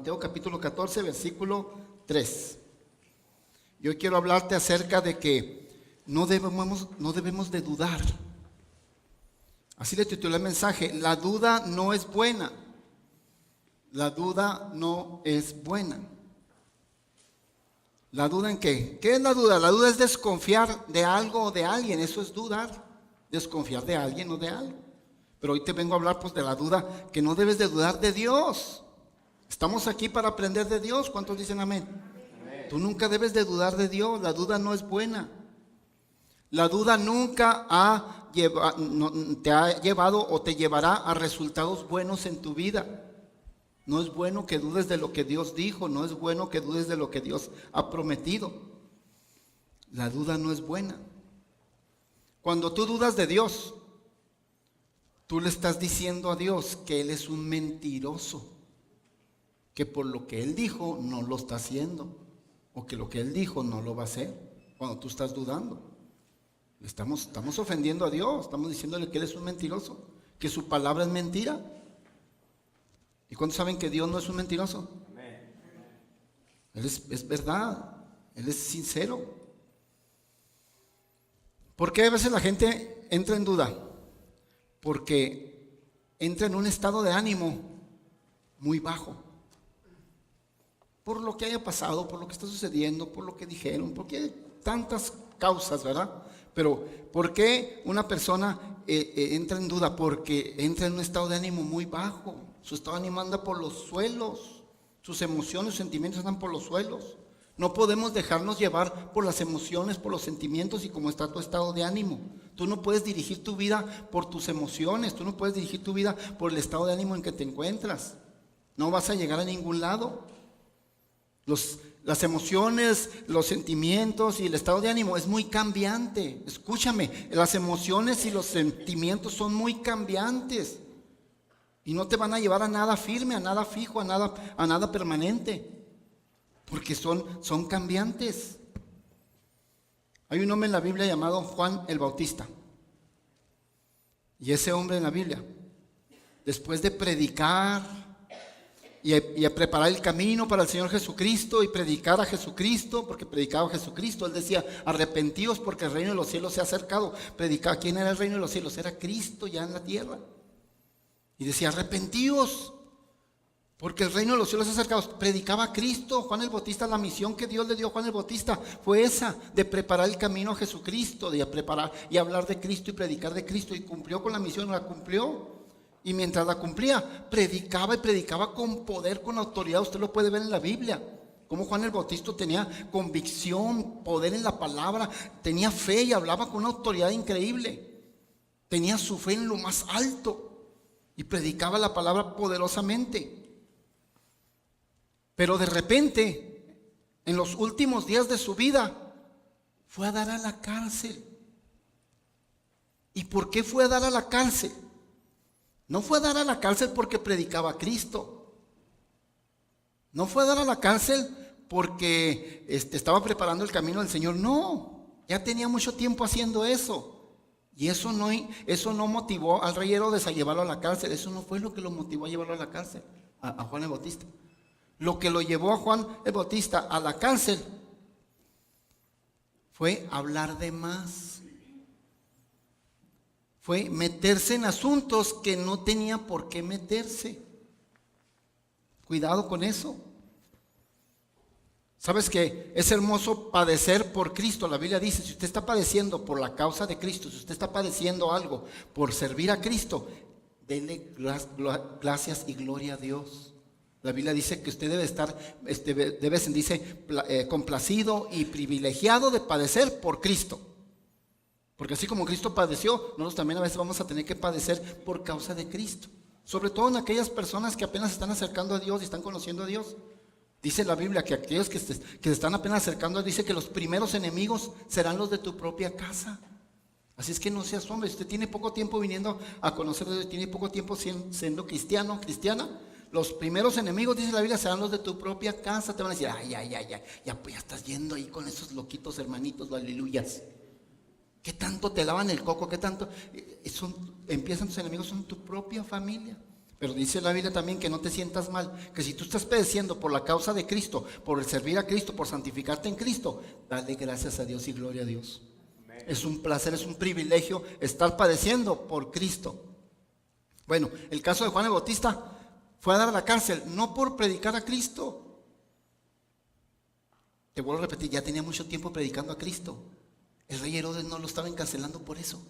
Mateo capítulo 14, versículo 3. Yo quiero hablarte acerca de que no debemos de dudar. Así le titulé el mensaje: la duda no es buena. La duda no es buena. ¿La duda en qué? ¿Qué es la duda? La duda es desconfiar de algo o de alguien. Eso es dudar. Desconfiar de alguien o de algo. Pero hoy te vengo a hablar pues de la duda, que no debes de dudar de Dios. Estamos aquí para aprender de Dios. ¿Cuántos dicen amén? Amén. Tú nunca debes de dudar de Dios. La duda no es buena. La duda nunca te ha llevado o te llevará a resultados buenos en tu vida. No es bueno que dudes de lo que Dios dijo. No es bueno que dudes de lo que Dios ha prometido. La duda no es buena. Cuando tú dudas de Dios, tú le estás diciendo a Dios que Él es un mentiroso, que por lo que Él dijo no lo está haciendo, o que lo que Él dijo no lo va a hacer. Cuando tú estás dudando, estamos ofendiendo a Dios, estamos diciéndole que Él es un mentiroso, que su palabra es mentira. ¿Y cuántos saben que Dios no es un mentiroso? Él es verdad, Él es sincero. ¿Por qué a veces la gente entra en duda? Porque entra en un estado de ánimo muy bajo. Por lo que haya pasado, por lo que está sucediendo, por lo que dijeron, porque hay tantas causas, ¿verdad? Pero ¿por qué una persona entra en duda? Porque entra en un estado de ánimo muy bajo. Su estado de ánimo anda por los suelos. Sus emociones, sus sentimientos andan por los suelos. No podemos dejarnos llevar por las emociones, por los sentimientos y cómo está tu estado de ánimo. Tú no puedes dirigir tu vida por tus emociones. Tú no puedes dirigir tu vida por el estado de ánimo en que te encuentras. No vas a llegar a ningún lado. Las emociones, los sentimientos y el estado de ánimo es muy cambiante. Escúchame, las emociones y los sentimientos son muy cambiantes. Y no te van a llevar a nada firme, a nada fijo, a nada permanente. Porque son cambiantes. Hay un hombre en la Biblia llamado Juan el Bautista. Y ese hombre en la Biblia, después de predicar y a preparar el camino para el Señor Jesucristo y predicar a Jesucristo, porque predicaba a Jesucristo, él decía: arrepentíos porque el reino de los cielos se ha acercado. Predicaba, ¿quién era el reino de los cielos? Era Cristo ya en la tierra. Y decía: arrepentíos porque el reino de los cielos se ha acercado. Predicaba a Cristo. Juan el Bautista, la misión que Dios le dio a Juan el Bautista fue esa, de preparar el camino a Jesucristo, de preparar y hablar de Cristo y predicar de Cristo. Y cumplió con la misión, la cumplió. Y mientras la cumplía, predicaba y predicaba con poder, con autoridad. Usted lo puede ver en la Biblia. Como Juan el Bautista tenía convicción, poder en la palabra, tenía fe y hablaba con una autoridad increíble. Tenía su fe en lo más alto y predicaba la palabra poderosamente. Pero de repente, en los últimos días de su vida, fue a dar a la cárcel. ¿Y por qué fue a dar a la cárcel? No fue a dar a la cárcel porque predicaba a Cristo. No fue a dar a la cárcel porque estaba preparando el camino del Señor. No, ya tenía mucho tiempo haciendo eso. Y eso no motivó al rey Herodes a llevarlo a la cárcel. Eso no fue lo que lo motivó a llevarlo a la cárcel, a Juan el Bautista. Lo que lo llevó a Juan el Bautista a la cárcel fue hablar de más. Fue meterse en asuntos que no tenía por qué meterse. Cuidado con eso. ¿Sabes que es hermoso padecer por Cristo? La Biblia dice, si usted está padeciendo por la causa de Cristo, si usted está padeciendo algo por servir a Cristo, denle gracias y gloria a Dios. La Biblia dice que usted debe estar, complacido y privilegiado de padecer por Cristo. Porque así como Cristo padeció, nosotros también a veces vamos a tener que padecer por causa de Cristo. Sobre todo en aquellas personas que apenas se están acercando a Dios y están conociendo a Dios. Dice la Biblia que aquellos que se están apenas acercando, dice que los primeros enemigos serán los de tu propia casa. Así es que no se asombre. Si usted tiene poco tiempo viniendo a conocer a Dios, tiene poco tiempo siendo cristiana, los primeros enemigos, dice la Biblia, serán los de tu propia casa. Te van a decir: ya estás yendo ahí con esos loquitos hermanitos, aleluyas. ¿Qué tanto te lavan el coco? ¿Qué tanto? Empiezan tus enemigos, son tu propia familia. Pero dice la Biblia también que no te sientas mal, que si tú estás padeciendo por la causa de Cristo, por el servir a Cristo, por santificarte en Cristo, dale gracias a Dios y gloria a Dios. Es un placer, es un privilegio estar padeciendo por Cristo. Bueno, el caso de Juan el Bautista fue a dar a la cárcel, no por predicar a Cristo. Te vuelvo a repetir, ya tenía mucho tiempo predicando a Cristo. El rey Herodes no lo estaba encarcelando por eso.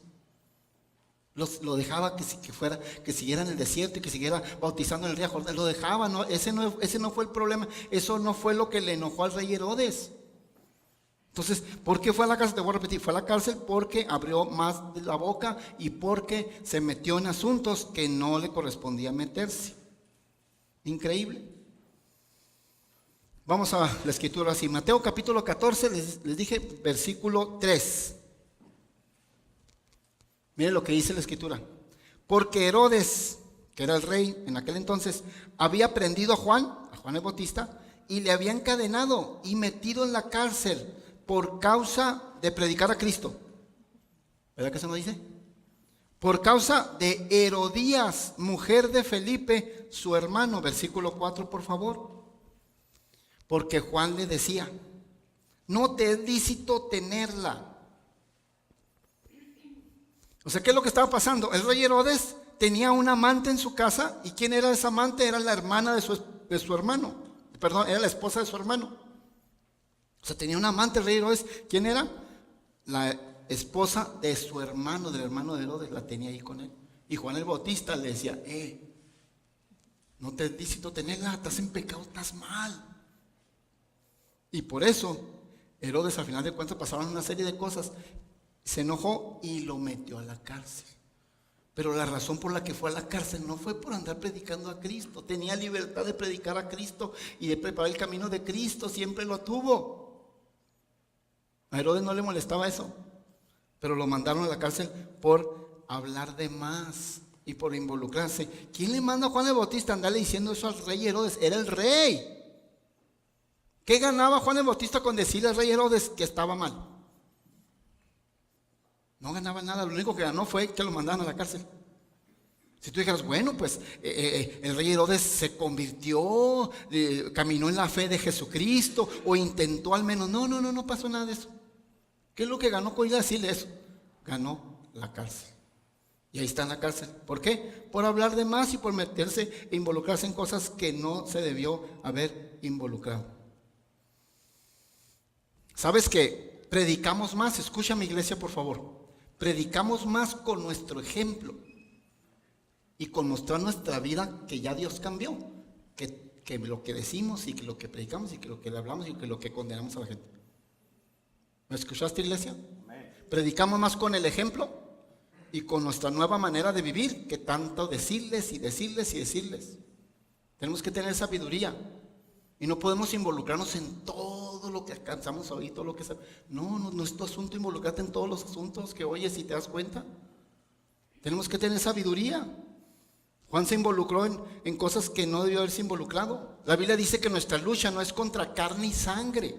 Lo dejaba que siguiera en el desierto y que siguiera bautizando en el río Jordán. Lo dejaba, no, ese no fue el problema. Eso no fue lo que le enojó al rey Herodes. Entonces, ¿por qué fue a la cárcel? Te voy a repetir, fue a la cárcel porque abrió más de la boca y porque se metió en asuntos que no le correspondía meterse. Increíble. Vamos a la escritura así. Mateo capítulo 14, les dije, versículo 3. Miren lo que dice la escritura. Porque Herodes, que era el rey en aquel entonces, había prendido a Juan el Bautista, y le había encadenado y metido en la cárcel por causa de predicar a Cristo. ¿Verdad que eso no dice? Por causa de Herodías, mujer de Felipe, su hermano. Versículo 4, por favor. Porque Juan le decía, no te es lícito tenerla. O sea, ¿qué es lo que estaba pasando? El rey Herodes tenía una amante en su casa. ¿Y quién era esa amante? Era la hermana de su hermano. Perdón, era la esposa de su hermano. O sea, tenía una amante el rey Herodes. ¿Quién era? La esposa de su hermano, del hermano de Herodes. La tenía ahí con él. Y Juan el Bautista le decía, no te es lícito tenerla, estás en pecado, estás mal. Y por eso Herodes, al final de cuentas, pasaron una serie de cosas. Se enojó y lo metió a la cárcel. Pero la razón por la que fue a la cárcel no fue por andar predicando a Cristo. Tenía libertad de predicar a Cristo y de preparar el camino de Cristo. Siempre lo tuvo. A Herodes no le molestaba eso. Pero lo mandaron a la cárcel por hablar de más y por involucrarse. ¿Quién le manda a Juan el Bautista a andarle diciendo eso al rey Herodes? Era el rey. ¿Qué ganaba Juan el Bautista con decirle al rey Herodes que estaba mal? No ganaba nada, lo único que ganó fue que lo mandaran a la cárcel. Si tú dijeras, bueno, pues el rey Herodes se convirtió, caminó en la fe de Jesucristo, o intentó al menos. No pasó nada de eso. ¿Qué es lo que ganó con ir a decirle eso? Ganó la cárcel. Y ahí está en la cárcel. ¿Por qué? Por hablar de más y por meterse e involucrarse en cosas que no se debió haber involucrado. ¿Sabes qué? Predicamos más, escucha mi iglesia por favor. Predicamos más con nuestro ejemplo y con mostrar nuestra vida que ya Dios cambió, que lo que decimos y que lo que predicamos y que lo que le hablamos y que lo que condenamos a la gente. ¿Me escuchaste, iglesia? Predicamos más con el ejemplo y con nuestra nueva manera de vivir que tanto decirles y decirles y decirles. Tenemos que tener sabiduría y no podemos involucrarnos en todo lo que alcanzamos a oír, todo lo que sabemos. No es tu asunto involucrarte en todos los asuntos que oyes y te das cuenta. Tenemos que tener sabiduría. Juan se involucró en cosas que no debió haberse involucrado. La Biblia dice que nuestra lucha no es contra carne y sangre,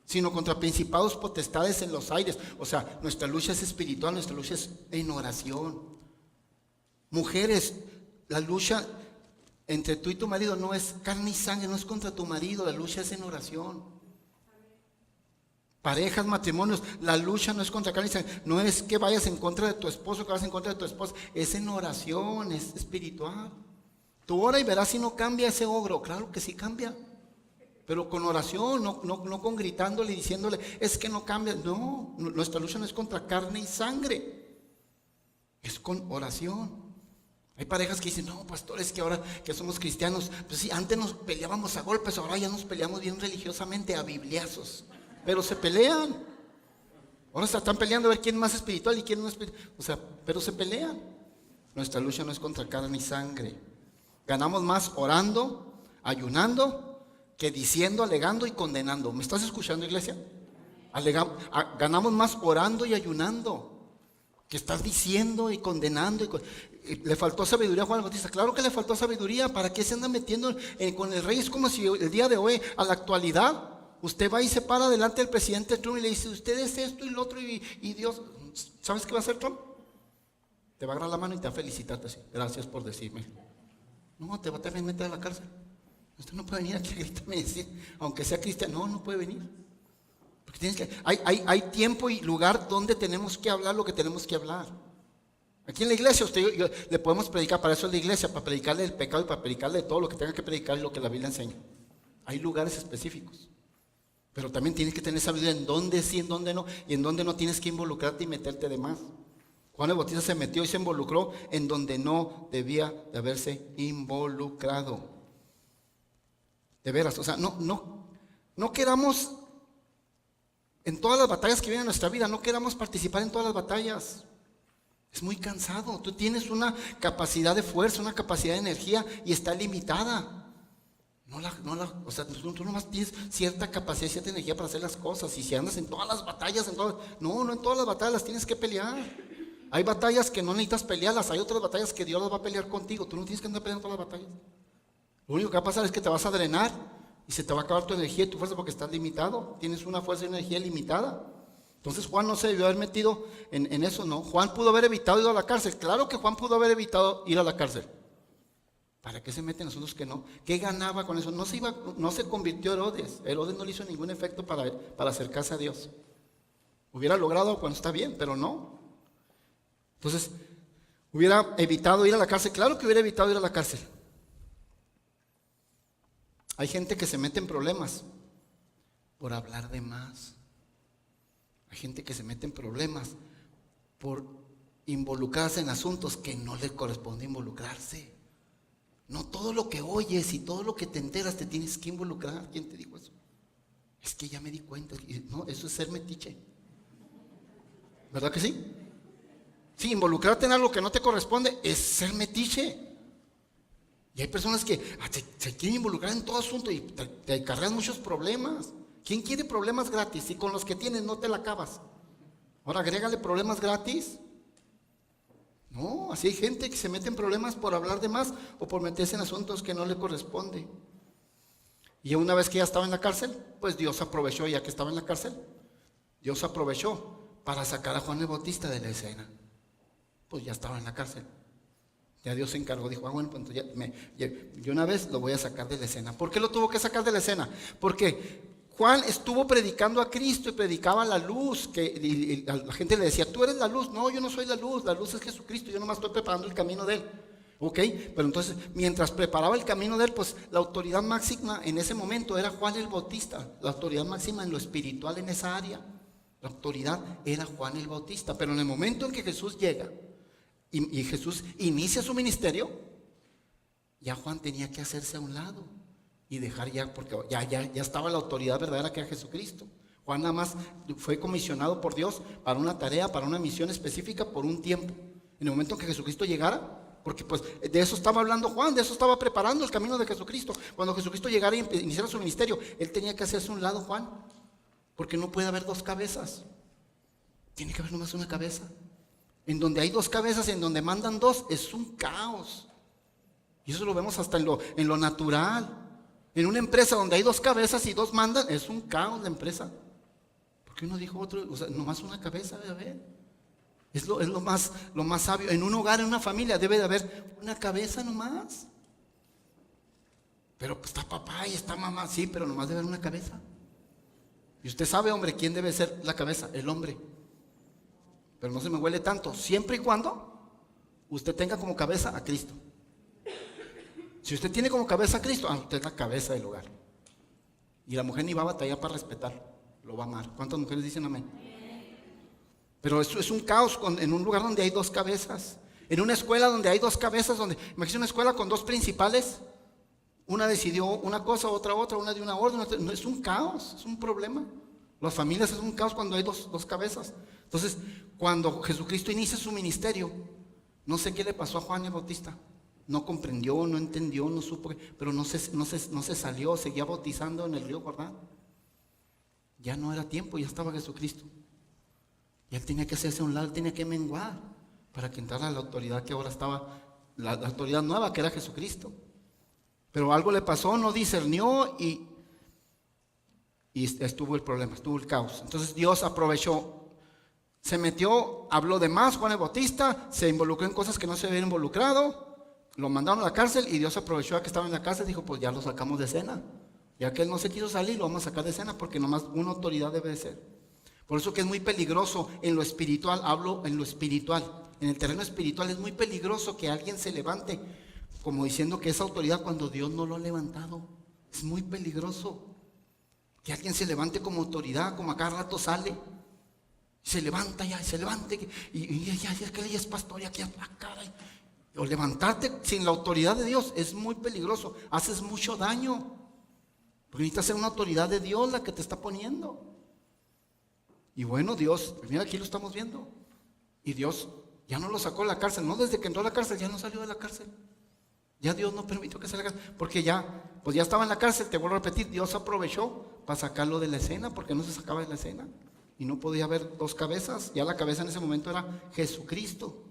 sino contra principados, potestades en los aires. O sea, nuestra lucha es espiritual, nuestra lucha es en oración. Mujeres, la lucha entre tú y tu marido no es carne y sangre, no es contra tu marido, la lucha es en oración. Parejas, matrimonios, la lucha no es contra carne y sangre, no es que vayas en contra de tu esposo, que vayas en contra de tu esposa, es en oración, es espiritual. Tú ora y verás si no cambia ese ogro. Claro que sí cambia, pero con oración, no con gritándole y diciéndole, es que no cambia. No, nuestra lucha no es contra carne y sangre, es con oración. Hay parejas que dicen, no, pastores, que ahora que somos cristianos, pues sí, antes nos peleábamos a golpes, ahora ya nos peleamos bien religiosamente a bibliazos, pero se pelean. Ahora se están peleando a ver quién es más espiritual y quién no es espiritual. O sea, pero se pelean. Nuestra lucha no es contra carne y sangre. Ganamos más orando, ayunando, que diciendo, alegando y condenando. ¿Me estás escuchando, iglesia? Ganamos más orando y ayunando que estás diciendo y condenando. Y le faltó sabiduría a Juan el Bautista. Claro que le faltó sabiduría. ¿Para qué se anda metiendo con el rey? Es como si el día de hoy, a la actualidad, usted va y se para delante del presidente Trump y le dice, usted es esto y lo otro y Dios. ¿Sabes qué va a hacer Trump? Te va a agarrar la mano y te va a felicitarte así. Gracias por decirme. No, te va a también meter a la cárcel. Usted no puede venir aquí a gritarme y decir, aunque sea cristiano, no puede venir. Porque tienes que, hay tiempo y lugar donde tenemos que hablar lo que tenemos que hablar. Aquí en la iglesia le podemos predicar, para eso es la iglesia, para predicarle el pecado y para predicarle todo lo que tenga que predicar y lo que la Biblia enseña. Hay lugares específicos. Pero también tienes que tener sabiduría en dónde sí, en dónde no, y en dónde no tienes que involucrarte y meterte de más. Juan el Bautista se metió y se involucró en donde no debía de haberse involucrado. De veras, o sea, no queramos, en todas las batallas que vienen en nuestra vida, no queramos participar en todas las batallas. Es muy cansado. Tú tienes una capacidad de fuerza, una capacidad de energía y está limitada. O sea, tú nomás tienes cierta capacidad, cierta energía para hacer las cosas. Y si andas en todas las batallas, no en todas las batallas las tienes que pelear. Hay batallas que no necesitas pelearlas, hay otras batallas que Dios las va a pelear contigo. Tú no tienes que andar peleando todas las batallas. Lo único que va a pasar es que te vas a drenar y se te va a acabar tu energía y tu fuerza porque estás limitado. Tienes una fuerza y energía limitada. Entonces Juan no se debió haber metido en eso, ¿no? Juan pudo haber evitado ir a la cárcel. Claro que Juan pudo haber evitado ir a la cárcel. ¿Para qué se meten nosotros que no? ¿Qué ganaba con eso? No se convirtió Herodes. Herodes no le hizo ningún efecto para acercarse a Dios. Hubiera logrado cuando está bien, pero no. Entonces, hubiera evitado ir a la cárcel. Claro que hubiera evitado ir a la cárcel. Hay gente que se mete en problemas por hablar de más. Hay gente que se mete en problemas por involucrarse en asuntos que no le corresponde involucrarse. No todo lo que oyes y todo lo que te enteras te tienes que involucrar. ¿Quién te dijo eso? Es que ya me di cuenta. No, eso es ser metiche. ¿Verdad que sí? Sí, involucrarte en algo que no te corresponde es ser metiche. Y hay personas que se quieren involucrar en todo asunto y te acarrean muchos problemas. ¿Quién quiere problemas gratis? Si con los que tienes no te la acabas. Ahora agrégale problemas gratis. No, así hay gente que se mete en problemas por hablar de más o por meterse en asuntos que no le corresponde. Y una vez que ya estaba en la cárcel, pues Dios aprovechó, ya que estaba en la cárcel, Dios aprovechó para sacar a Juan el Bautista de la escena. Pues ya estaba en la cárcel. Ya Dios se encargó, dijo, bueno, pues yo una vez lo voy a sacar de la escena. ¿Por qué lo tuvo que sacar de la escena? Porque Juan estuvo predicando a Cristo y predicaba la luz, y la gente le decía, tú eres la luz. No, yo no soy la luz es Jesucristo, yo nomás estoy preparando el camino de Él. Ok, pero entonces, mientras preparaba el camino de Él, pues la autoridad máxima en ese momento era Juan el Bautista, la autoridad máxima en lo espiritual en esa área. La autoridad era Juan el Bautista, pero en el momento en que Jesús llega y Jesús inicia su ministerio, ya Juan tenía que hacerse a un lado y dejar ya, porque ya estaba la autoridad verdadera que era Jesucristo. Juan nada más fue comisionado por Dios para una tarea, para una misión específica por un tiempo. En el momento en que Jesucristo llegara, porque pues de eso estaba hablando Juan, de eso estaba preparando el camino de Jesucristo. Cuando Jesucristo llegara y iniciara su ministerio, él tenía que hacerse a un lado, Juan, porque no puede haber dos cabezas. Tiene que haber nomás una cabeza. En donde hay dos cabezas, en donde mandan dos, es un caos. Y eso lo vemos hasta en lo natural. En una empresa donde hay dos cabezas y dos mandan, es un caos la empresa. ¿Por qué uno dijo otro? O sea, nomás una cabeza debe haber. Es lo más sabio. En un hogar, en una familia, debe de haber una cabeza nomás. Pero pues está papá y está mamá, sí, pero nomás debe haber una cabeza. Y usted sabe, hombre, quién debe ser la cabeza, el hombre. Pero no se me huele tanto, siempre y cuando usted tenga como cabeza a Cristo. Si usted tiene como cabeza a Cristo, usted es la cabeza del hogar. Y la mujer ni va a batallar para respetarlo, lo va a amar. ¿Cuántas mujeres dicen amén? Pero eso es un caos en un lugar donde hay dos cabezas. En una escuela donde hay dos cabezas, imagínese una escuela con dos principales. Una decidió una cosa, otra, una de una orden. No, es un caos, es un problema. Las familias es un caos cuando hay dos cabezas. Entonces, cuando Jesucristo inicia su ministerio, no sé qué le pasó a Juan el Bautista. No comprendió, no entendió, no supo, pero no se salió, seguía bautizando en el río Jordán. Ya no era tiempo, ya estaba Jesucristo. Y él tenía que hacerse a un lado, tenía que menguar para que entrara la autoridad que ahora estaba, la autoridad nueva que era Jesucristo. Pero algo le pasó, no discernió y estuvo el problema, estuvo el caos. Entonces Dios aprovechó. Se metió, habló de más Juan el Bautista, se involucró en cosas que no se habían involucrado, Lo mandaron a la cárcel y Dios aprovechó que estaba en la cárcel, dijo, pues ya lo sacamos de escena. Ya que él no se quiso salir, lo vamos a sacar de escena porque nomás una autoridad debe de ser. Por eso que es muy peligroso en lo espiritual, hablo en lo espiritual, en el terreno espiritual es muy peligroso que alguien se levante como diciendo que es autoridad cuando Dios no lo ha levantado. Es muy peligroso que alguien se levante como autoridad, como a cada rato sale, se levanta ya, se levanta y ya es que ella es pastor y aquí caray. O levantarte sin la autoridad de Dios es muy peligroso, haces mucho daño. Porque necesitas ser una autoridad de Dios la que te está poniendo. Y bueno, Dios, mira aquí lo estamos viendo. Y Dios ya no lo sacó de la cárcel, no desde que entró a la cárcel, ya no salió de la cárcel. Ya Dios no permitió que salga, porque pues ya estaba en la cárcel, te vuelvo a repetir, Dios aprovechó para sacarlo de la escena, porque no se sacaba de la escena. Y no podía haber dos cabezas, ya la cabeza en ese momento era Jesucristo.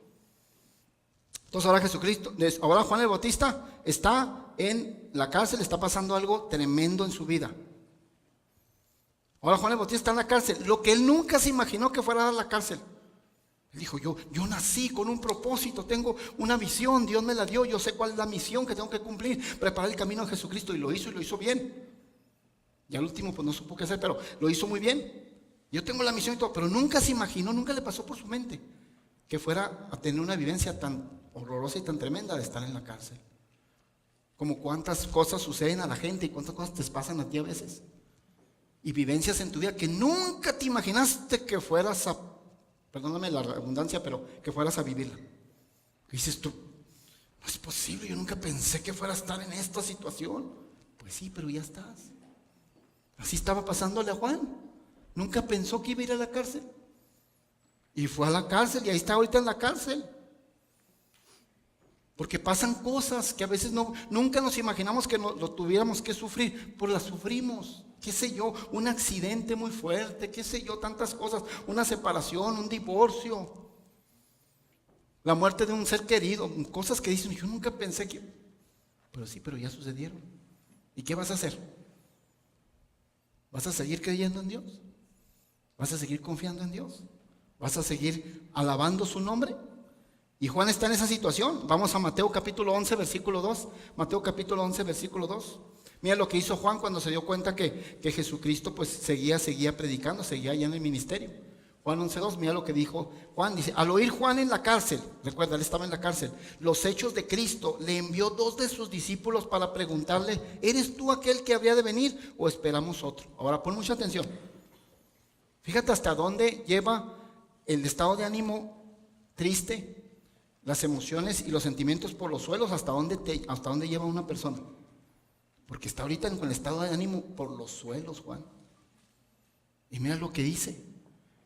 Entonces ahora Juan el Bautista está en la cárcel, está pasando algo tremendo en su vida. Ahora Juan el Bautista está en la cárcel, lo que él nunca se imaginó que fuera a dar la cárcel. Él dijo, yo nací con un propósito, tengo una misión, Dios me la dio, yo sé cuál es la misión que tengo que cumplir, preparar el camino a Jesucristo, y lo hizo bien. Y al último pues no supo qué hacer, pero lo hizo muy bien. Yo tengo la misión y todo, pero nunca se imaginó, nunca le pasó por su mente que fuera a tener una vivencia tan horrorosa y tan tremenda de estar en la cárcel. Como cuántas cosas suceden a la gente y cuántas cosas te pasan a ti a veces. Y vivencias en tu vida que nunca te imaginaste que fueras a, perdóname la redundancia, pero que fueras a vivirla. Y dices tú, no es posible, yo nunca pensé que fuera a estar en esta situación. Pues sí, pero ya estás. Así estaba pasándole a Juan. Nunca pensó que iba a ir a la cárcel. Y fue a la cárcel y ahí está ahorita en la cárcel. Porque pasan cosas que a veces nunca nos imaginamos que lo tuviéramos que sufrir, pues las sufrimos. Qué sé yo, un accidente muy fuerte, qué sé yo, tantas cosas, una separación, un divorcio, la muerte de un ser querido, cosas que dicen, yo nunca pensé que, pero sí, pero ya sucedieron. ¿Y qué vas a hacer? ¿Vas a seguir creyendo en Dios? ¿Vas a seguir confiando en Dios? ¿Vas a seguir alabando su nombre? Y Juan está en esa situación. Vamos a Mateo capítulo 11, versículo 2. Mateo capítulo 11, versículo 2. Mira lo que hizo Juan cuando se dio cuenta que Jesucristo pues seguía predicando, seguía allá en el ministerio. Juan 11, 2, mira lo que dijo Juan. Dice, al oír Juan en la cárcel, recuerda, él estaba en la cárcel, los hechos de Cristo, le envió 2 de sus discípulos para preguntarle, ¿eres tú aquel que había de venir o esperamos otro? Ahora pon mucha atención. Fíjate hasta dónde lleva el estado de ánimo triste, las emociones y los sentimientos por los suelos, hasta dónde lleva una persona. Porque está ahorita con el estado de ánimo por los suelos, Juan. Y mira lo que dice.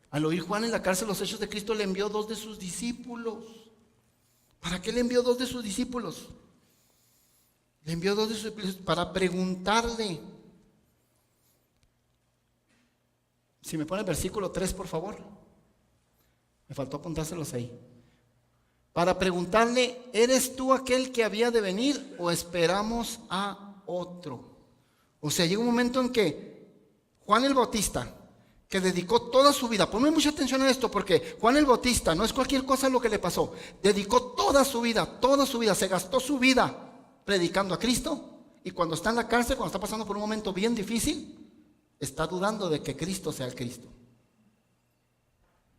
Al oír Juan en la cárcel los hechos de Cristo, le envió 2 de sus discípulos. ¿Para qué le envió 2 de sus discípulos? Le envió 2 de sus discípulos para preguntarle. Si me pone el versículo 3, por favor. Me faltó apuntárselos ahí. Para preguntarle, ¿eres tú aquel que había de venir o esperamos a otro? O sea, llega un momento en que Juan el Bautista, que dedicó toda su vida, ponme mucha atención a esto, porque Juan el Bautista no es cualquier cosa lo que le pasó, dedicó toda su vida, se gastó su vida predicando a Cristo, y cuando está en la cárcel, cuando está pasando por un momento bien difícil, está dudando de que Cristo sea el Cristo.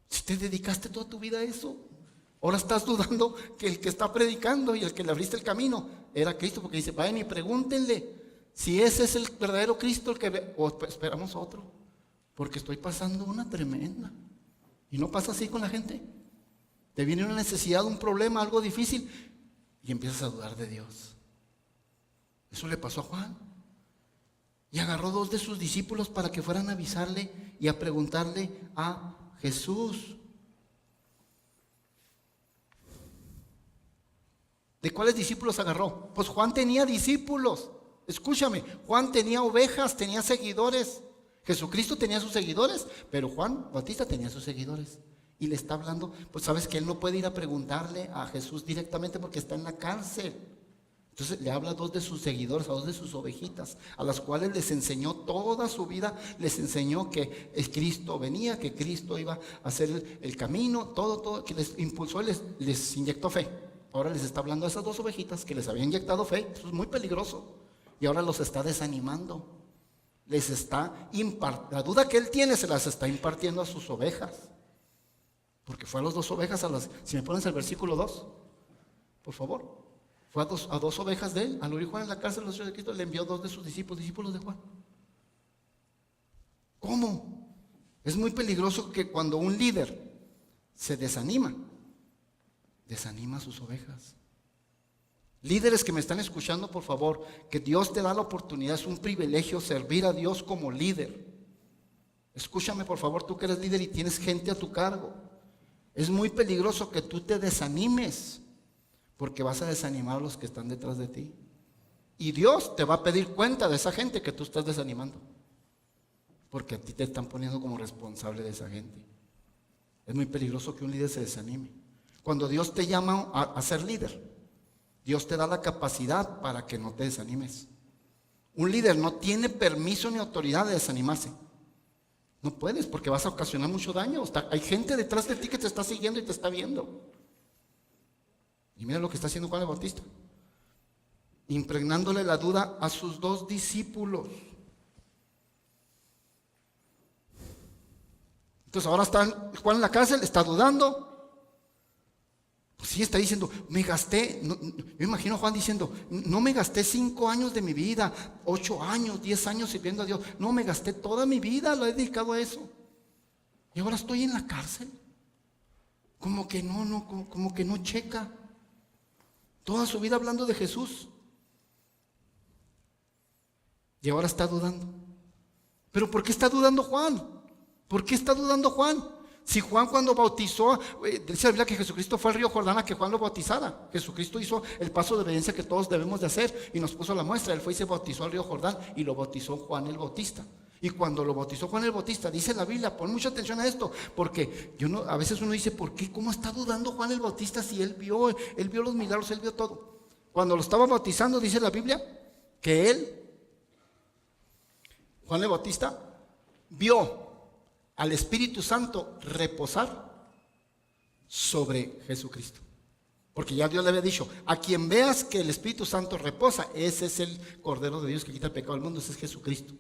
Si te dedicaste toda tu vida a eso, ahora estás dudando que el que está predicando y el que le abriste el camino era Cristo, porque dice, vayan y pregúntenle si ese es el verdadero Cristo el que ve, o esperamos otro, porque estoy pasando una tremenda. Y no pasa así con la gente. Te viene una necesidad, un problema, algo difícil, y empiezas a dudar de Dios. Eso le pasó a Juan. Y agarró 2 de sus discípulos para que fueran a avisarle y a preguntarle a Jesús. ¿De cuáles discípulos agarró? Pues Juan tenía discípulos. Escúchame, Juan tenía ovejas, tenía seguidores. Jesucristo tenía sus seguidores, pero Juan Bautista tenía sus seguidores. Y le está hablando, pues sabes que él no puede ir a preguntarle a Jesús directamente porque está en la cárcel. Entonces le habla a 2 de sus seguidores, a 2 de sus ovejitas, a las cuales les enseñó toda su vida, les enseñó que Cristo venía, que Cristo iba a hacer el camino, todo, que les impulsó, les inyectó fe. Ahora les está hablando a esas 2 ovejitas que les había inyectado fe. Eso es muy peligroso. Y ahora los está desanimando. Les está la duda que él tiene se las está impartiendo a sus ovejas. Porque fue a las 2 ovejas, si me pones el versículo 2, por favor. Fue a dos ovejas de él. Al oír Juan en la cárcel, los hijos de Cristo, le envió 2 de sus discípulos de Juan. ¿Cómo? Es muy peligroso que cuando un líder se desanima a sus ovejas. Líderes que me están escuchando, por favor, que Dios te da la oportunidad, es un privilegio servir a Dios como líder. Escúchame, por favor, tú que eres líder y tienes gente a tu cargo. Es muy peligroso que tú te desanimes, porque vas a desanimar a los que están detrás de ti. Y Dios te va a pedir cuenta de esa gente que tú estás desanimando, porque a ti te están poniendo como responsable de esa gente. Es muy peligroso que un líder se desanime. Cuando Dios te llama a ser líder, Dios te da la capacidad para que no te desanimes. Un líder no tiene permiso ni autoridad de desanimarse. No puedes, porque vas a ocasionar mucho daño. Hay gente detrás de ti que te está siguiendo y te está viendo. Y mira lo que está haciendo Juan el Bautista, impregnándole la duda a sus 2 discípulos. Entonces ahora está Juan en la cárcel, está dudando. Pues sí, está diciendo, me gasté, yo imagino a Juan diciendo, no me gasté 5 años de mi vida, 8 años, 10 años sirviendo a Dios. No, me gasté toda mi vida, lo he dedicado a eso. Y ahora estoy en la cárcel. Como que no checa. Toda su vida hablando de Jesús. Y ahora está dudando. ¿Pero por qué está dudando Juan? ¿Por qué está dudando Juan? Si Juan cuando bautizó, dice la Biblia que Jesucristo fue al río Jordán a que Juan lo bautizara. Jesucristo hizo el paso de obediencia que todos debemos de hacer y nos puso la muestra. Él fue y se bautizó al río Jordán y lo bautizó Juan el Bautista. Y cuando lo bautizó Juan el Bautista, dice la Biblia, pon mucha atención a esto, porque a veces uno dice, ¿por qué? ¿Cómo está dudando Juan el Bautista si él vio los milagros, él vio todo? Cuando lo estaba bautizando, dice la Biblia, que Juan el Bautista, vio al Espíritu Santo reposar sobre Jesucristo. Porque ya Dios le había dicho, a quien veas que el Espíritu Santo reposa, ese es el Cordero de Dios que quita el pecado del mundo, ese es Jesucristo.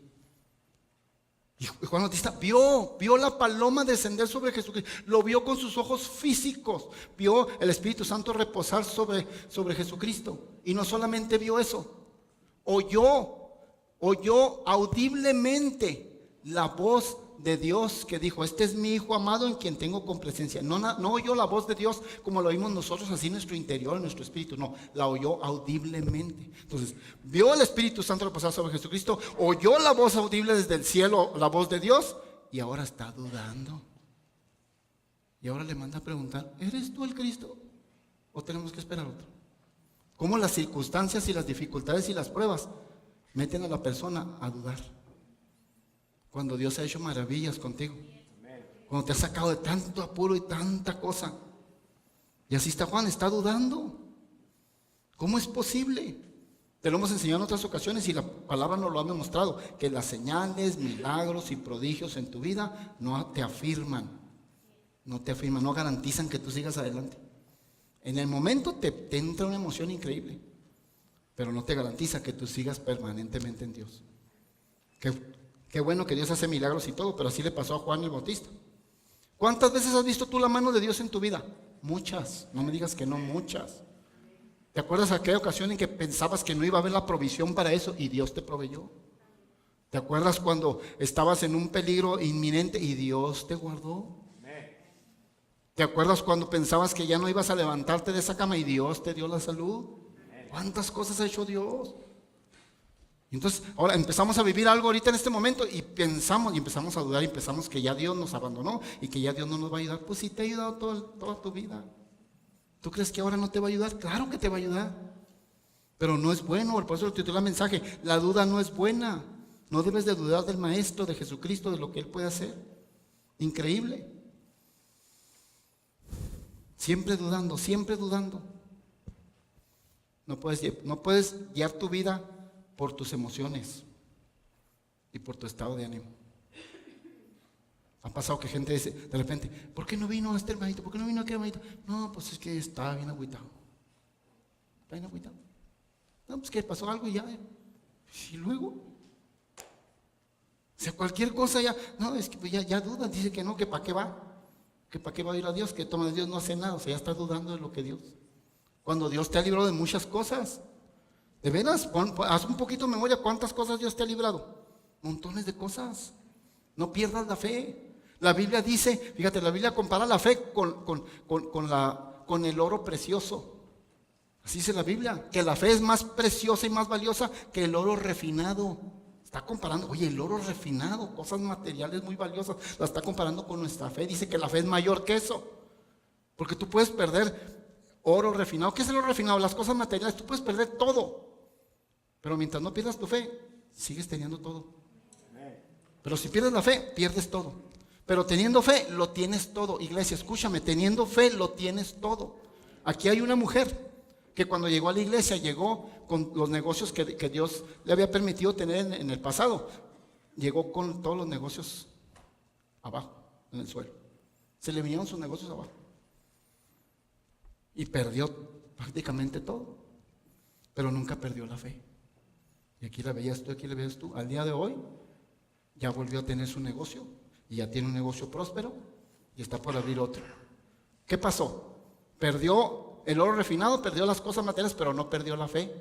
Y Juan Bautista vio la paloma descender sobre Jesucristo, lo vio con sus ojos físicos, vio el Espíritu Santo reposar sobre Jesucristo. Y no solamente vio eso, oyó audiblemente la voz de Dios que dijo, este es mi Hijo amado en quien tengo complacencia. No oyó la voz de Dios como lo oímos nosotros así en nuestro interior, en nuestro espíritu. No, la oyó audiblemente. Entonces, vio el Espíritu Santo reposar sobre Jesucristo, oyó la voz audible desde el cielo, la voz de Dios, y ahora está dudando. Y ahora le manda a preguntar, ¿eres tú el Cristo? ¿O tenemos que esperar otro? Cómo las circunstancias y las dificultades y las pruebas meten a la persona a dudar. Cuando Dios ha hecho maravillas contigo, cuando te ha sacado de tanto apuro y tanta cosa. Y así está Juan, está dudando. ¿Cómo es posible? Te lo hemos enseñado en otras ocasiones y la palabra nos lo ha demostrado, que las señales, milagros y prodigios en tu vida no te afirman, no garantizan que tú sigas adelante. En el momento te entra una emoción increíble, pero no te garantiza que tú sigas permanentemente en Dios. Qué bueno que Dios hace milagros y todo, pero así le pasó a Juan el Bautista. ¿Cuántas veces has visto tú la mano de Dios en tu vida? Muchas, no me digas que no, muchas. ¿Te acuerdas aquella ocasión en que pensabas que no iba a haber la provisión para eso y Dios te proveyó? ¿Te acuerdas cuando estabas en un peligro inminente y Dios te guardó? ¿Te acuerdas cuando pensabas que ya no ibas a levantarte de esa cama y Dios te dio la salud? ¿Cuántas cosas ha hecho Dios? Entonces, ahora empezamos a vivir algo ahorita en este momento y empezamos a dudar y pensamos que ya Dios nos abandonó y que ya Dios no nos va a ayudar. Pues sí te ha ayudado toda tu vida. ¿Tú crees que ahora no te va a ayudar? Claro que te va a ayudar. Pero no es bueno, por eso le titulé el mensaje, la duda no es buena. No debes de dudar del Maestro, de Jesucristo, de lo que Él puede hacer. Increíble. Siempre dudando, siempre dudando. No puedes guiar tu vida por tus emociones y por tu estado de ánimo. Ha pasado que gente dice de repente, ¿por qué no vino este hermanito? ¿Por qué no vino aquel hermanito? No, pues es que estaba bien agüitado. traen agüita. No, pues que pasó algo y ya. Y luego, o sea, cualquier cosa ya, no, es que pues ya dudan, dice que no, que para qué va. Que para qué va a ir a Dios, que toma Dios no hace nada, o sea, ya está dudando de lo que Dios. Cuando Dios te ha librado de muchas cosas. De veras, haz un poquito de memoria, ¿cuántas cosas Dios te ha librado? Montones de cosas. No pierdas la fe. La Biblia dice, fíjate, la Biblia compara la fe con el oro precioso. Así dice la Biblia, que la fe es más preciosa y más valiosa que el oro refinado. Está comparando, oye, el oro refinado, cosas materiales muy valiosas, la está comparando con nuestra fe. Dice que la fe es mayor que eso. Porque tú puedes perder oro refinado. ¿Qué es el oro refinado? Las cosas materiales, tú puedes perder todo. Pero mientras no pierdas tu fe, sigues teniendo todo. Pero si pierdes la fe, pierdes todo. Pero teniendo fe, lo tienes todo. Iglesia, escúchame, teniendo fe, lo tienes todo. Aquí hay una mujer que cuando llegó a la iglesia, llegó con los negocios que Dios le había permitido tener en el pasado. Llegó con todos los negocios abajo, en el suelo. Se le vinieron sus negocios abajo. Y perdió prácticamente todo. Pero nunca perdió la fe. Y aquí la veías tú, aquí la veías tú. Al día de hoy, ya volvió a tener su negocio. Y ya tiene un negocio próspero. Y está por abrir otro. ¿Qué pasó? Perdió el oro refinado, perdió las cosas materiales, pero no perdió la fe.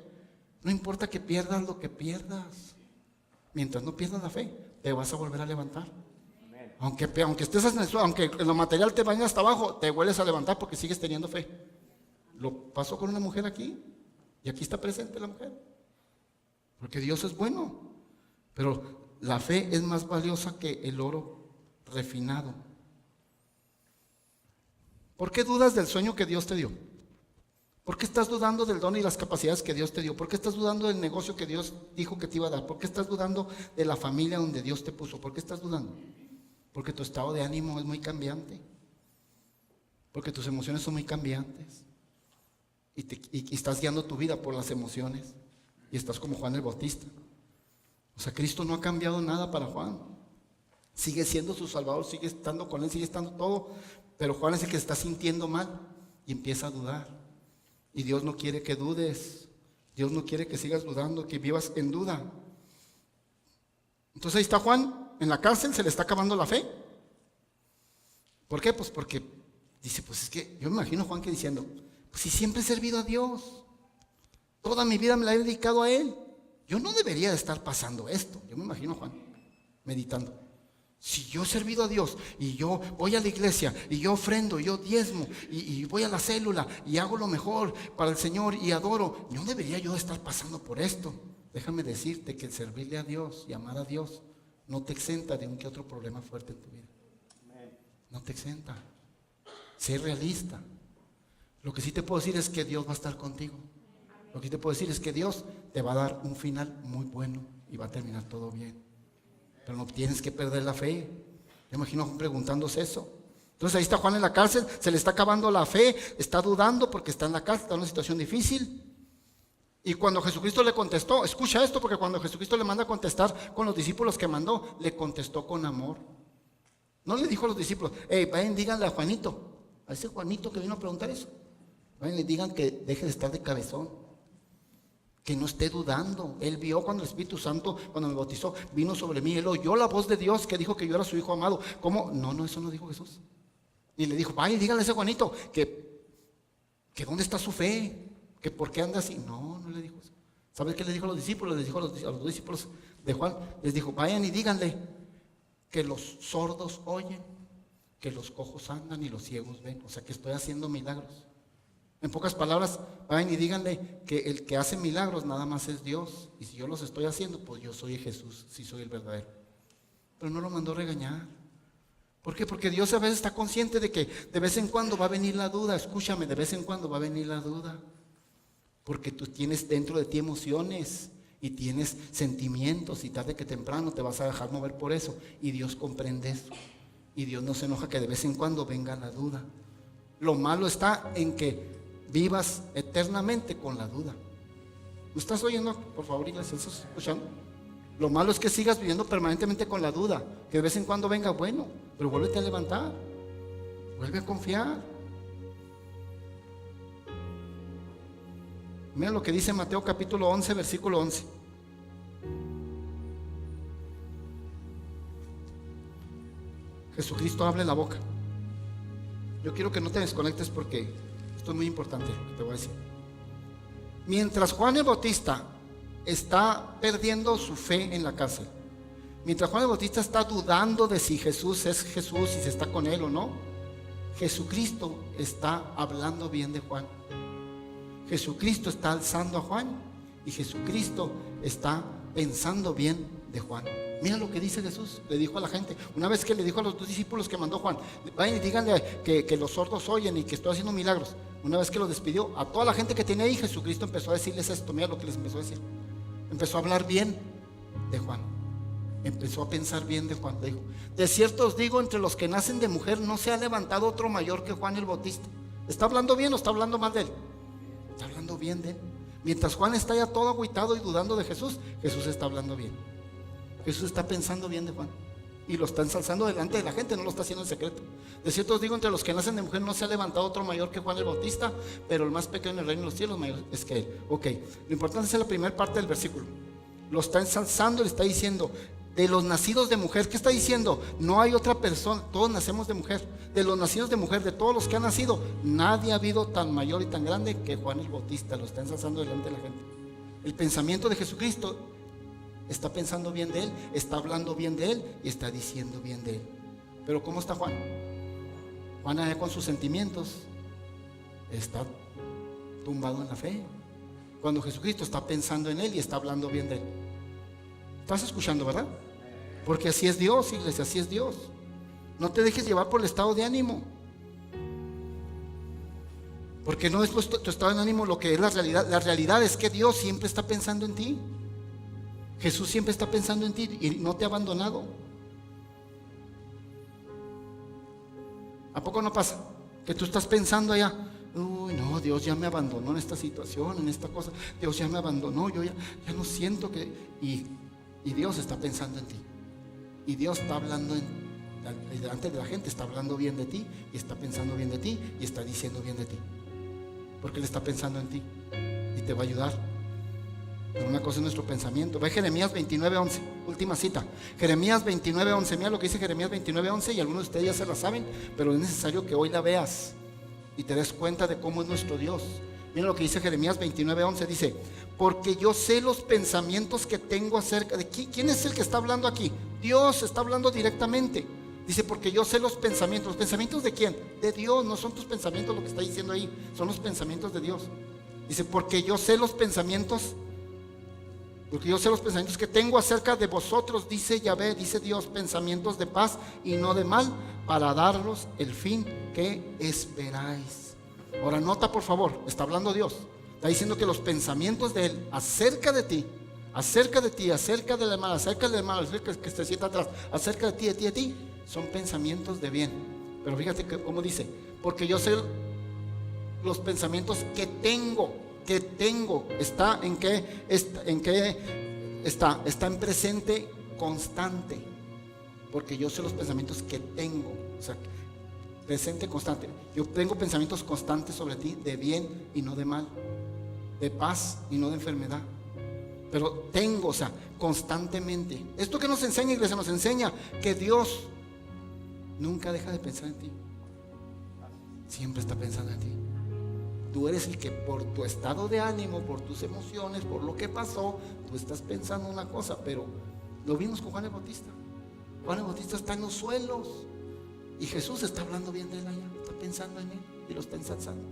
No importa que pierdas lo que pierdas. Mientras no pierdas la fe, te vas a volver a levantar. Aunque estés en el suelo, aunque en lo material te vaya hasta abajo, te vuelves a levantar porque sigues teniendo fe. Lo pasó con una mujer aquí. Y aquí está presente la mujer. Porque Dios es bueno. Pero la fe es más valiosa que el oro refinado. ¿Por qué dudas del sueño que Dios te dio? ¿Por qué estás dudando del don y las capacidades que Dios te dio? ¿Por qué estás dudando del negocio que Dios dijo que te iba a dar? ¿Por qué estás dudando de la familia donde Dios te puso? ¿Por qué estás dudando? Porque tu estado de ánimo es muy cambiante. Porque tus emociones son muy cambiantes. Y estás guiando tu vida por las emociones. Y estás como Juan el Bautista. O sea, Cristo no ha cambiado nada para Juan. Sigue siendo su Salvador, sigue estando con él, sigue estando todo. Pero Juan es el que se está sintiendo mal y empieza a dudar. Y Dios no quiere que dudes. Dios no quiere que sigas dudando, que vivas en duda. Entonces ahí está Juan en la cárcel, se le está acabando la fe. ¿Por qué? Pues porque dice, pues es que yo me imagino a Juan que diciendo, pues si siempre he servido a Dios, toda mi vida me la he dedicado a Él, yo no debería de estar pasando esto. Yo me imagino a Juan meditando. Si yo he servido a Dios y yo voy a la iglesia y yo ofrendo, yo diezmo y voy a la célula y hago lo mejor para el Señor y adoro, no debería yo estar pasando por esto. Déjame decirte que el servirle a Dios y amar a Dios no te exenta de un que otro problema fuerte en tu vida. No te exenta. Sé realista. Lo que sí te puedo decir es que Dios va a estar contigo. Lo que sí te puedo decir es que Dios te va a dar un final muy bueno y va a terminar todo bien. Pero no tienes que perder la fe. Yo imagino a Juan preguntándose eso. Entonces ahí está Juan en la cárcel, se le está acabando la fe, está dudando porque está en la cárcel, está en una situación difícil. Y cuando Jesucristo le contestó, escucha esto, porque cuando Jesucristo le manda a contestar con los discípulos que mandó, le contestó con amor. No le dijo a los discípulos, vayan, díganle a Juanito, a ese Juanito que vino a preguntar eso, vayan, le digan que deje de estar de cabezón. Que no esté dudando. Él vio cuando el Espíritu Santo, cuando me bautizó, vino sobre mí. Él oyó la voz de Dios que dijo que yo era su hijo amado. ¿Cómo? No, eso no dijo Jesús. Y le dijo, vaya, dígale a ese Juanito que dónde está su fe, que por qué anda así. No le dijo eso. ¿Sabes qué le dijo a los discípulos? Les dijo a los discípulos de Juan, les dijo, vayan y díganle que los sordos oyen, que los cojos andan y los ciegos ven. O sea, que estoy haciendo milagros. En pocas palabras, vayan y díganle que el que hace milagros nada más es Dios. Y si yo los estoy haciendo, pues yo soy Jesús, si soy el verdadero. Pero no lo mandó regañar. ¿Por qué? Porque Dios a veces está consciente de que de vez en cuando va a venir la duda. Escúchame, de vez en cuando va a venir la duda. Porque tú tienes dentro de ti emociones y tienes sentimientos y tarde que temprano te vas a dejar mover por eso. Y Dios comprende eso. Y Dios no se enoja que de vez en cuando venga la duda. Lo malo está en que vivas eternamente con la duda. ¿Me estás oyendo? Por favor, iglesia, ¿estás escuchando? Lo malo es que sigas viviendo permanentemente con la duda, que de vez en cuando venga, bueno, pero vuélvete a levantar, vuelve a confiar. Mira lo que dice Mateo capítulo 11, versículo 11. Jesucristo abre la boca. Yo quiero que no te desconectes porque esto es muy importante lo que te voy a decir. Mientras Juan el Bautista está perdiendo su fe en la cárcel, mientras Juan el Bautista está dudando de si Jesús es Jesús y si está con él o no, Jesucristo está hablando bien de Juan. Jesucristo está alzando a Juan y Jesucristo está pensando bien de Juan. Mira lo que dice Jesús, le dijo a la gente, una vez que le dijo a los dos discípulos que mandó Juan, vayan y díganle que los sordos oyen y que estoy haciendo milagros. Una vez que los despidió, a toda la gente que tenía ahí, Jesucristo empezó a decirles esto. Mira lo que les empezó a decir. Empezó a hablar bien de Juan, empezó a pensar bien de Juan. Le dijo, de cierto os digo, entre los que nacen de mujer no se ha levantado otro mayor que Juan el Bautista. ¿Está hablando bien o está hablando mal de él? Está hablando bien de él. Mientras Juan está ya todo agüitado y dudando de Jesús, Jesús está hablando bien. Jesús está pensando bien de Juan y lo está ensalzando delante de la gente, no lo está haciendo en secreto. De cierto os digo, entre los que nacen de mujer no se ha levantado otro mayor que Juan el Bautista, pero el más pequeño en el reino de los cielos mayor es que él. Ok, lo importante es la primera parte del versículo. Lo está ensalzando, le está diciendo, de los nacidos de mujer. ¿Qué está diciendo? No hay otra persona, todos nacemos de mujer. De los nacidos de mujer, de todos los que han nacido, nadie ha habido tan mayor y tan grande que Juan el Bautista. Lo está ensalzando delante de la gente. El pensamiento de Jesucristo está pensando bien de él, está hablando bien de él y está diciendo bien de él. Pero ¿cómo está Juan? Juan allá con sus sentimientos está tumbado en la fe, cuando Jesucristo está pensando en él y está hablando bien de él. ¿Estás escuchando, verdad? Porque así es Dios, iglesia, así es Dios. No te dejes llevar por el estado de ánimo, porque no es tu estado de ánimo lo que es la realidad. La realidad es que Dios siempre está pensando en ti. Jesús siempre está pensando en ti y no te ha abandonado. ¿A poco no pasa? Que tú estás pensando allá, uy, no, Dios ya me abandonó en esta situación, en esta cosa, Dios ya me abandonó, yo ya no siento que... Y Dios está pensando en ti. Y Dios está hablando delante de la gente, está hablando bien de ti, y está pensando bien de ti, y está diciendo bien de ti. Porque Él está pensando en ti y te va a ayudar. Pero una cosa es nuestro pensamiento. Ve Jeremías 29:11, última cita. Jeremías 29:11, mira lo que dice Jeremías 29:11, y algunos de ustedes ya se la saben, pero es necesario que hoy la veas y te des cuenta de cómo es nuestro Dios. Mira lo que dice Jeremías 29:11, dice, porque yo sé los pensamientos que tengo acerca de... ¿Quién es el que está hablando aquí? Dios está hablando directamente. Dice, porque yo sé los pensamientos. ¿Los pensamientos de quién? De Dios. No son tus pensamientos lo que está diciendo ahí, son los pensamientos de Dios. Dice, porque yo sé los pensamientos que tengo acerca de vosotros, dice Yahvé, dice Dios, pensamientos de paz y no de mal, para daros el fin que esperáis. Ahora nota, por favor, está hablando Dios, está diciendo que los pensamientos de Él acerca de ti, acerca del hermano, acerca que se sienta atrás, acerca de ti, son pensamientos de bien. Pero fíjate cómo dice, porque yo sé los pensamientos que tengo. Está en qué está en presente constante, porque yo sé los pensamientos que tengo, o sea, presente constante. Yo tengo pensamientos constantes sobre ti, de bien y no de mal, de paz y no de enfermedad. Pero tengo, o sea, constantemente. Esto que nos enseña, iglesia, nos enseña que Dios nunca deja de pensar en ti, siempre está pensando en ti. Tú eres el que por tu estado de ánimo, por tus emociones, por lo que pasó, tú estás pensando una cosa. Pero lo vimos con Juan el Bautista. Juan el Bautista está en los suelos y Jesús está hablando bien de él allá, está pensando en él y lo está ensalzando.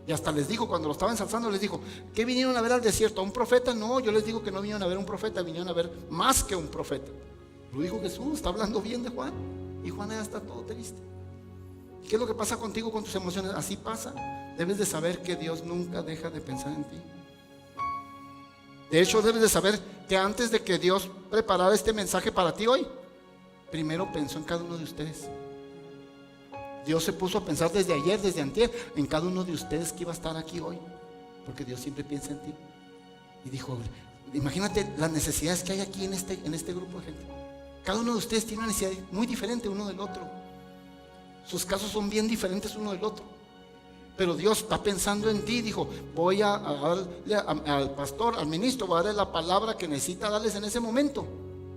Y hasta les dijo, cuando lo estaba ensalzando, les dijo, ¿qué vinieron a ver al desierto? ¿A un profeta? No, yo les digo que no vinieron a ver un profeta, vinieron a ver más que un profeta. Lo dijo Jesús, está hablando bien de Juan. Y Juan ya está todo triste. ¿Qué es lo que pasa contigo, con tus emociones? Así pasa. Debes de saber que Dios nunca deja de pensar en ti. De hecho, debes de saber que antes de que Dios preparara este mensaje para ti hoy, primero pensó en cada uno de ustedes. Dios se puso a pensar desde ayer, desde antier, en cada uno de ustedes que iba a estar aquí hoy, porque Dios siempre piensa en ti. Y dijo, imagínate las necesidades que hay aquí en este grupo de gente. Cada uno de ustedes tiene una necesidad muy diferente uno del otro. Sus casos son bien diferentes uno del otro. Pero Dios está pensando en ti. Dijo, voy a darle al pastor, al ministro, voy a darle la palabra que necesita darles en ese momento.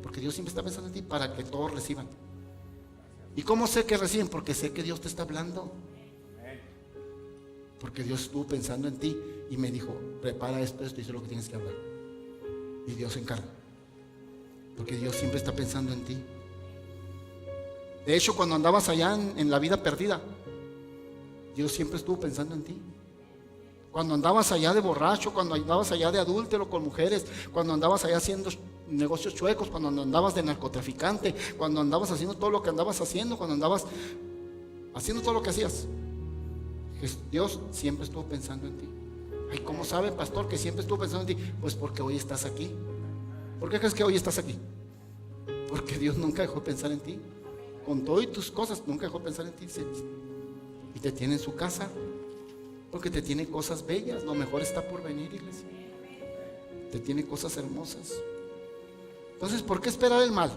Porque Dios siempre está pensando en ti para que todos reciban. ¿Y cómo sé que reciben? Porque sé que Dios te está hablando. Porque Dios estuvo pensando en ti y me dijo, prepara esto y eso es lo que tienes que hablar. Y Dios se encarga. Porque Dios siempre está pensando en ti. De hecho, cuando andabas allá en la vida perdida, Dios siempre estuvo pensando en ti. Cuando andabas allá de borracho, cuando andabas allá de adúltero con mujeres, cuando andabas allá haciendo negocios chuecos, cuando andabas de narcotraficante, cuando andabas haciendo todo lo que andabas haciendo, cuando andabas haciendo todo lo que hacías, Dios siempre estuvo pensando en ti. Ay, ¿cómo sabe, pastor, que siempre estuvo pensando en ti? Pues porque hoy estás aquí. ¿Por qué crees que hoy estás aquí? Porque Dios nunca dejó de pensar en ti. Con todo y tus cosas, nunca dejó de pensar en ti. Y te tiene en su casa, porque te tiene cosas bellas. Lo mejor está por venir, iglesia. Te tiene cosas hermosas. Entonces, ¿por qué esperar el mal?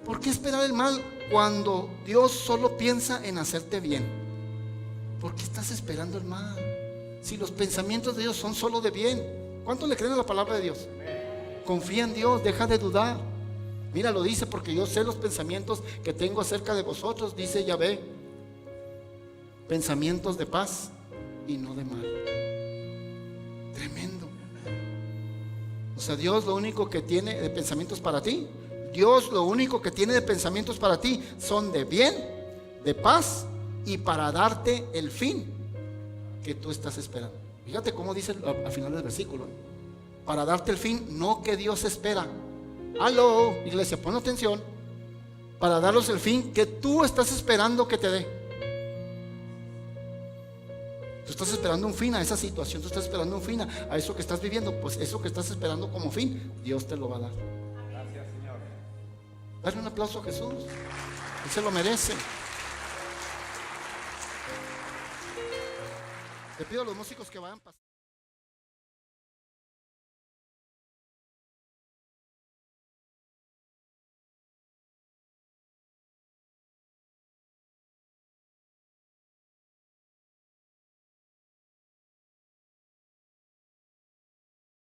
¿Por qué esperar el mal cuando Dios solo piensa en hacerte bien? ¿Por qué estás esperando el mal? Si los pensamientos de Dios son solo de bien. ¿Cuánto le creen a la palabra de Dios? Confía en Dios, deja de dudar. Mira, lo dice, porque yo sé los pensamientos que tengo acerca de vosotros, dice Yahvé. Pensamientos de paz y no de mal. Tremendo. O sea, Dios lo único que tiene de pensamientos para ti, Dios lo único que tiene de pensamientos para ti son de bien, de paz y para darte el fin que tú estás esperando. Fíjate cómo dice al final del versículo. Para darte el fin, no que Dios espera. Aló, iglesia, pon atención. Para daros el fin que tú estás esperando que te dé. Tú estás esperando un fin a esa situación, tú estás esperando un fin a eso que estás viviendo. Pues eso que estás esperando como fin, Dios te lo va a dar. Gracias, Señor. Dale un aplauso a Jesús. Él se lo merece. Te pido a los músicos que vayan pasando.